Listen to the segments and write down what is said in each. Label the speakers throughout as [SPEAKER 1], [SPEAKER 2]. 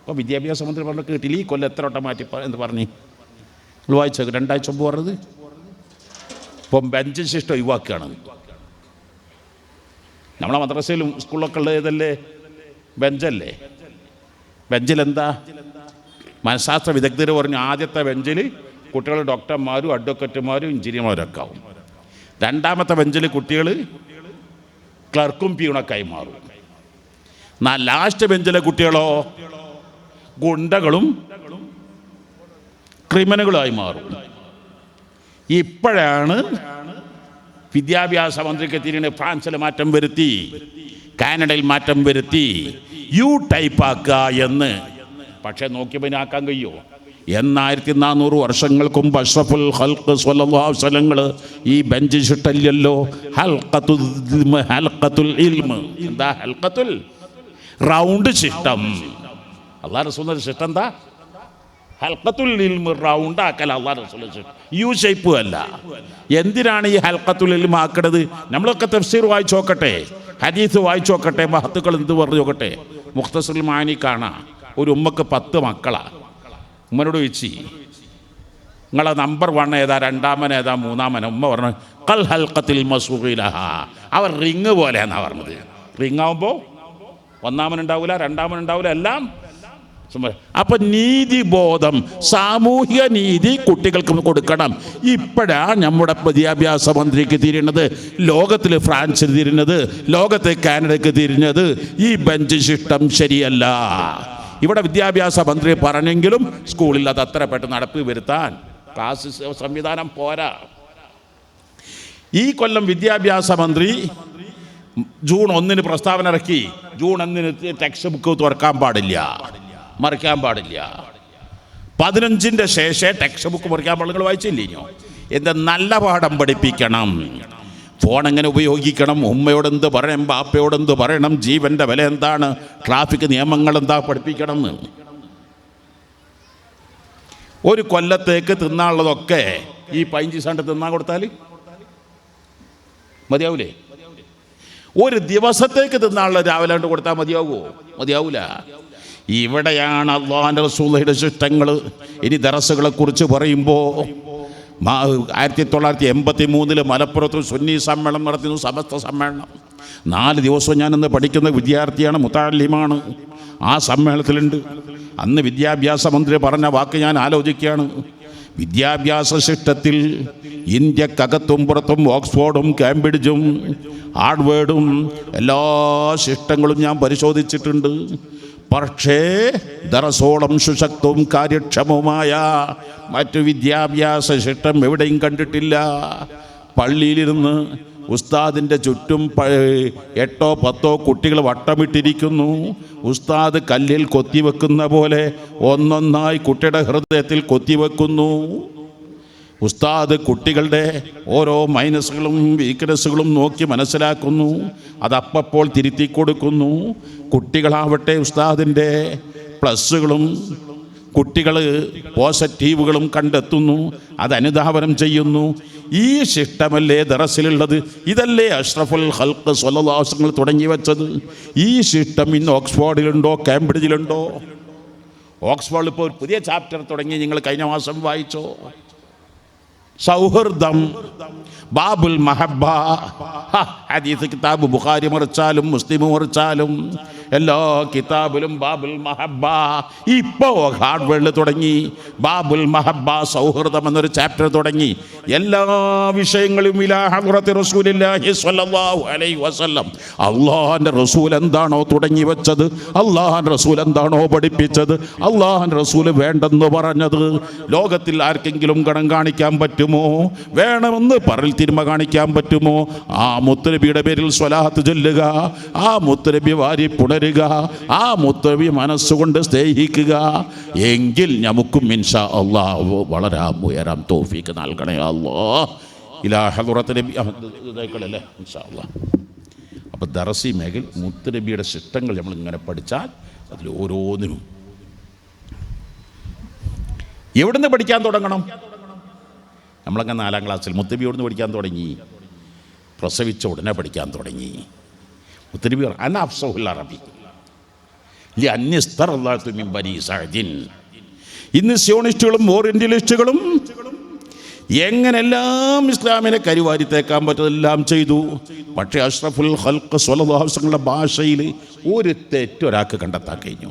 [SPEAKER 1] അപ്പോൾ വിദ്യാഭ്യാസ മന്ത്രി പറഞ്ഞ കേട്ടില്ല, ഈ കൊല്ലം എത്ര വട്ടം മാറ്റി എന്ന് പറഞ്ഞ് നിങ്ങൾ വായിച്ചോ. 2 ആഴ്ച മുമ്പ് പറഞ്ഞത് ഇപ്പം ബെഞ്ച് സിസ്റ്റം ഒഴിവാക്കുകയാണ്. നമ്മളെ മദ്രസയിലും സ്കൂളിലൊക്കെ ഉള്ളത് ഏതല്ലേ? ബെഞ്ചല്ലേ. ബെഞ്ചിലെന്താ? മനഃശാസ്ത്ര വിദഗ്ധർ പറഞ്ഞു ആദ്യത്തെ ബെഞ്ചിൽ കുട്ടികൾ ഡോക്ടർമാരും അഡ്വക്കറ്റുമാരും എഞ്ചിനീയർമാരൊക്കെ ആവും. 2ാമത്തെ ബെഞ്ചിൽ കുട്ടികൾ ക്ലർക്കും പിയൂണൊക്കെ ആയി മാറും. ലാസ്റ്റ് ബെഞ്ചിലെ കുട്ടികളോ ഗുണ്ടകളും ക്രിമിനലുകളായി മാറും. ഇപ്പോഴാണ് വിദ്യാഭ്യാസ മന്ത്രിക്ക് തിരിഞ്ഞ് ഫ്രാൻസിൽ മാറ്റം വരുത്തി, കാനഡയിൽ മാറ്റം വരുത്തി, യു ടൈപ്പാക്കുക എന്ന്. പക്ഷെ നോക്കിയപ്പോൾ ആക്കാൻ കഴിയുമോ? 1400 വർഷങ്ങൾക്ക് മുമ്പ് അഷ്റഫുൽ ഖൽഖ് സ്വല്ലല്ലാഹു അലൈഹി വസല്ലം ഈ ബെഞ്ച് സിസ്റ്റല്ലല്ലോ, ഹൽഖത്തുൽ ഇൽമ്. എന്താ ഹൽഖത്തുൽ? Round system. അല്ലാഹു റസൂലിന്റെ സിസ്റ്റം എന്താ? ഹൽഖത്തുൽ ഇൽമ്, റൗണ്ട് ആക്കല. അല്ലാഹു റസൂലിന്റെ സിസ്റ്റം യു ഷേപ്പ് അല്ല. എന്തിനാണ് ഈ ഹൽഖത്തുൽ ഇൽമ് ആക്കണത്? നമ്മളൊക്കെ തഫ്സീർ വായിച്ചു നോക്കട്ടെ, ഹദീസ് വായിച്ചു നോക്കട്ടെ, മഹത്തുക്കൾ എന്ത് പറഞ്ഞു നോക്കട്ടെ. മുഖ്തസറുൽ മാനി കാണാം, ഒരു ഉമ്മക്ക് 10 മക്കളാ. ഉമ്മനോട് ചോദിച്ചു നിങ്ങളെ നമ്പർ 1 ഏതാ, 2ാമൻ ഏതാ, 3ാമൻ? ഉമ്മ പറഞ്ഞു കൽ ഹൽഖത്തിൽ മസ്ഊഖിലഹ. അവർ റിങ് പോലെയാണെന്നാണ് പറഞ്ഞത്. റിങ്ങാവുമ്പോൾ 1ാമൻ ഉണ്ടാവില്ല, 2ാമൻ ഉണ്ടാവില്ല, എല്ലാം. അപ്പം നീതിബോധം, സാമൂഹിക നീതി കുട്ടികൾക്ക് കൊടുക്കണം. ഇപ്പോഴാണ് നമ്മുടെ വിദ്യാഭ്യാസ മന്ത്രിക്ക് തിരിഞ്ഞത്, ലോകത്തിൽ ഫ്രാൻസിൽ തിരിഞ്ഞത്, ലോകത്തെ കാനഡയ്ക്ക് തിരിഞ്ഞത്. ഈ ബെഞ്ച് സിസ്റ്റം ശരിയല്ല. ഇവിടെ വിദ്യാഭ്യാസ മന്ത്രി പറഞ്ഞെങ്കിലും സ്കൂളിൽ അത് അത്ര പെട്ടെന്ന് നടപ്പ് വരുത്താൻ ക്ലാസ് സംവിധാനം പോരാ. ഈ കൊല്ലം വിദ്യാഭ്യാസ മന്ത്രി ജൂൺ 1 പ്രസ്താവന ഇറക്കി. ജൂൺ 1 ടെക്സ്റ്റ് ബുക്ക് തുറക്കാൻ പാടില്ല, മറിക്കാൻ പാടില്ല. 15 ശേഷം ടെക്സ്റ്റ് ബുക്ക് മറിക്കാൻ പാടില്ല. നിങ്ങൾ വായിച്ചില്ലയോ? എന്താ? നല്ല പാഠം പഠിപ്പിക്കണം, ഫോൺ എങ്ങനെ ഉപയോഗിക്കണം, ഉമ്മയോടെന്ത് പറയണം, ബാപ്പയോടെന്ത് പറയണം, ജീവൻ്റെ വില എന്താണ്, ട്രാഫിക് നിയമങ്ങൾ എന്താ പഠിപ്പിക്കണം എന്ന്. ഒരു കൊല്ലത്തേക്ക് തിന്നാനുള്ളതൊക്കെ ഈ 15 ദിവസം തിന്നാൻ കൊടുത്താൽ മതിയാവൂലേ? ഒരു ദിവസത്തേക്ക് തിന്നാനുള്ള രാവിലെ കൊണ്ട് കൊടുത്താൽ മതിയാവുമോ? മതിയാവൂല. ഇവിടെയാണ് അല്ലാഹുവിൻ്റെ റസൂലുള്ളാഹിയുടെ ശിഷ്ടങ്ങൾ. ഇനി ദറസുകളെ കുറിച്ച് പറയുമ്പോൾ 1983 മലപ്പുറത്ത് സുന്നി സമ്മേളനം നടത്തുന്നു, സമസ്ത സമ്മേളനം. 4 ദിവസവും ഞാനിന്ന് പഠിക്കുന്ന വിദ്യാർത്ഥിയാണ്, മുതഅല്ലിമാണ്. ആ സമ്മേളനത്തിലുണ്ട്. അന്ന് വിദ്യാഭ്യാസ മന്ത്രി പറഞ്ഞ വാക്ക് ഞാൻ ആലോചിക്കുകയാണ്. വിദ്യാഭ്യാസ സിസ്റ്റത്തിൽ ഇന്ത്യക്കകത്തും പുറത്തും ഓക്സ്ഫോർഡും കേംബ്രിഡ്ജും ഹാർഡ്വേർഡും എല്ലാ സിസ്റ്റങ്ങളും ഞാൻ പരിശോധിച്ചിട്ടുണ്ട്. പക്ഷേ ദറസോളം സുശക്തവും കാര്യക്ഷമവുമായ മറ്റു വിദ്യാഭ്യാസ സിസ്റ്റം എവിടെയും കണ്ടിട്ടില്ല. പള്ളിയിലിരുന്ന് ഉസ്താദിൻ്റെ ചുറ്റും 8 or 10 കുട്ടികൾ വട്ടമിട്ടിരിക്കുന്നു. ഉസ്താദ് കല്ലിൽ കൊത്തിവെക്കുന്ന പോലെ ഒന്നൊന്നായി കുട്ടിയുടെ ഹൃദയത്തിൽ കൊത്തിവെക്കുന്നു. ഉസ്താദ് കുട്ടികളുടെ ഓരോ മൈനസുകളും വീക്ക്നെസ്സുകളും നോക്കി മനസ്സിലാക്കുന്നു, അതപ്പോൾ തിരുത്തി കൊടുക്കുന്നു. കുട്ടികളാവട്ടെ ഉസ്താദിൻ്റെ പ്ലസ്സുകളും കുട്ടികൾ പോസിറ്റീവുകളും കണ്ടെത്തുന്നു, അത് അനുധാവനം ചെയ്യുന്നു. ഈ സിസ്റ്റമല്ലേ ദറസിലുള്ളത്? ഇതല്ലേ അഷ്റഫുൽ ഖൽഖ് സ്വല്ലല്ലാഹു അലൈഹി വസല്ലം തുടങ്ങി വെച്ചത്? ഈ സിസ്റ്റം ഇന്ന് ഓക്സ്ഫോർഡിലുണ്ടോ, കേംബ്രിഡ്ജിലുണ്ടോ? ഓക്സ്ഫോർഡിൽ ഇപ്പോൾ ഒരു പുതിയ ചാപ്റ്റർ തുടങ്ങി, നിങ്ങൾ കഴിഞ്ഞ മാസം വായിച്ചോ? സൗഹൃദം, ബാബുൽ മഹബ്ബ. ഹദീസ് കിതാബ് ബുഖാരി മറിച്ചാലും മുസ്ലിം മറിച്ചാലും എല്ലാ കിതാബിലും ബാബുൽ മഹബ്ബ. ഇപ്പോൾ ഹാർഡ്വേർഡിൽ തുടങ്ങി ബാബുൽ മഹബ്ബ, സൗഹൃദം എന്നൊരു ചാപ്റ്റർ തുടങ്ങി. എല്ലാ വിഷയങ്ങളും ഇലാ ഹദ്റത്തി റസൂലില്ലാഹി സ്വല്ലല്ലാഹു അലൈഹി വസല്ലം. അള്ളാഹുവിൻ്റെ റസൂൽ എന്താണോ തുടങ്ങി വെച്ചത്, അള്ളാഹുവിൻ്റെ റസൂൽ എന്താണോ പഠിപ്പിച്ചത്, അള്ളാഹുവിൻ്റെ റസൂൽ വേണ്ടെന്ന് പറഞ്ഞത്, ലോകത്തിൽ ആർക്കെങ്കിലും ഗണം കാണിക്കാൻ പറ്റുമോ? വേണമെന്ന് പറൽ തിരുമ കാണിക്കാൻ പറ്റുമോ? ആ മുത്തുനബിയുടെ പേരിൽ സ്വലാത്ത് ചൊല്ലുക, ആ മുത്തുനബി വാരി പുണരുക, ആ മുത്തുനബി മനസ്സുകൊണ്ട് സ്നേഹിക്കുക. എങ്കിൽ നമുക്കും ഇൻഷാ അല്ലാഹ് വളരാം, ഉയരാം. തൗഫീഖ് നൽകണേ അല്ലാഹ്. ഇലാ ഹദ്റത്ത് നബി ഇതായിക്കോളല്ലേ ഇൻഷാ അല്ലാഹ്. അപ്പോൾ ദറസി മേഖല മുത്തുനബിയുടെ ശിഷ്ടങ്ങൾ നമ്മളിങ്ങനെ പഠിച്ചാൽ അതിൽ ഓരോന്നിനും എവിടുന്ന് പഠിക്കാൻ തുടങ്ങണം? നമ്മളങ്ങനെ 4ാം ക്ലാസ്സിൽ മുത്തുനബി എവിടുന്ന് പഠിക്കാൻ തുടങ്ങി? പ്രസവിച്ച ഉടനെ പഠിക്കാൻ തുടങ്ങി. മുത്തുനബി അന അഫ്സഹുൽ അറബി, ലിഅന്യസ്തറല്ലാതു മിൻ ബനി സഅദിൻ. ഇന്ന് സിയോണിസ്റ്റുകളും ഓറിയന്റലിസ്റ്റുകളും എങ്ങനെല്ലാം ഇസ്ലാമിനെ കരിവാരിത്തേക്കാൻ പറ്റുന്നതെല്ലാം ചെയ്തു. പക്ഷേ അഷ്റഫുൽ ഖൽഖ് സ്വല്ലല്ലാഹു അലൈഹി വസല്ലം ഭാഷയിൽ ഒരു തെറ്റ് ഒരാൾക്ക് കണ്ടെത്താൻ കഴിഞ്ഞു.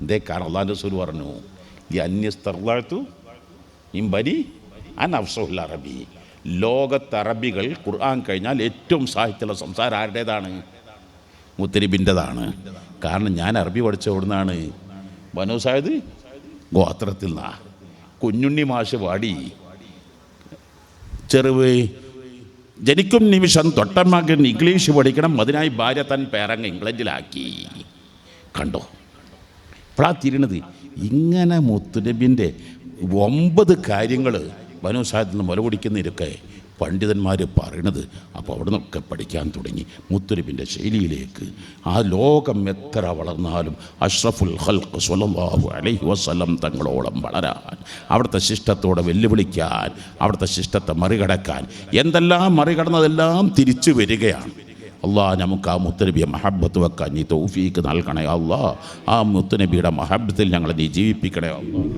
[SPEAKER 1] എന്തേ? കാരണം അല്ലാഹുവിൻ്റെ റസൂൽ പറഞ്ഞു ലിഅന്യസ്തറല്ലാതു മിൻ ബനി അനഫ്സുൽ അറബി. ലോകത്ത് അറബികൾ ഖുർആൻ കഴിഞ്ഞാൽ ഏറ്റവും സാഹിത്യമുള്ള സംസാരം ആരുടേതാണ്? മുത്തരിബിൻ്റെതാണ്. കാരണം ഞാൻ അറബി പഠിച്ച എവിടുന്നാണ്? ബനൂ സഅദ് ഗോത്രത്തിൽ നിന്നാണ്. കുഞ്ഞുണ്ണി മാഷ് പാടി ചെറുവ് ജനിക്കും നിമിഷം തൊട്ടമകൻ ഇംഗ്ലീഷ് പഠിക്കണം, അതിനായി ഭാര്യ തൻ പേരങ്ങ് ഇംഗ്ലണ്ടിലാക്കി. കണ്ടോ ഇപ്പോഴാ തിരിണത്. ഇങ്ങനെ മുത്തുനബിൻ്റെ 9 കാര്യങ്ങൾ ബനൂ സഅദിൽ നിന്ന് മുല കുടിക്കുന്നതിലൊക്കെ പണ്ഡിതന്മാർ പറയണത്. അപ്പോൾ അവിടെ നിന്നൊക്കെ പഠിക്കാൻ തുടങ്ങി മുത്തുനബിൻ്റെ ശൈലിയിലേക്ക്. ആ ലോകം എത്ര വളർന്നാലും അഷ്റഫുൽ ഖൽഖ് സ്വല്ലല്ലാഹു അലൈഹി വസല്ലം തങ്ങളോളം വളരാൻ, അവിടുത്തെ ശിഷ്ടത്തോടെ വെല്ലുവിളിക്കാൻ, അവിടുത്തെ ശിഷ്ടത്തെ മറികടക്കാൻ, എന്തെല്ലാം മറികടന്നതെല്ലാം തിരിച്ചു വരികയാണ്. അള്ളാഹ് നമുക്ക് ആ മുത്തുനബിയെ മഹബത്ത് വെക്കാൻ നീ തൗഫീക്ക് നൽകണേ അള്ളാഹ്. ആ മുത്തുനബിയുടെ മഹബത്തിൽ ഞങ്ങളെ നീ ജീവിപ്പിക്കണേ അള്ളാഹ്.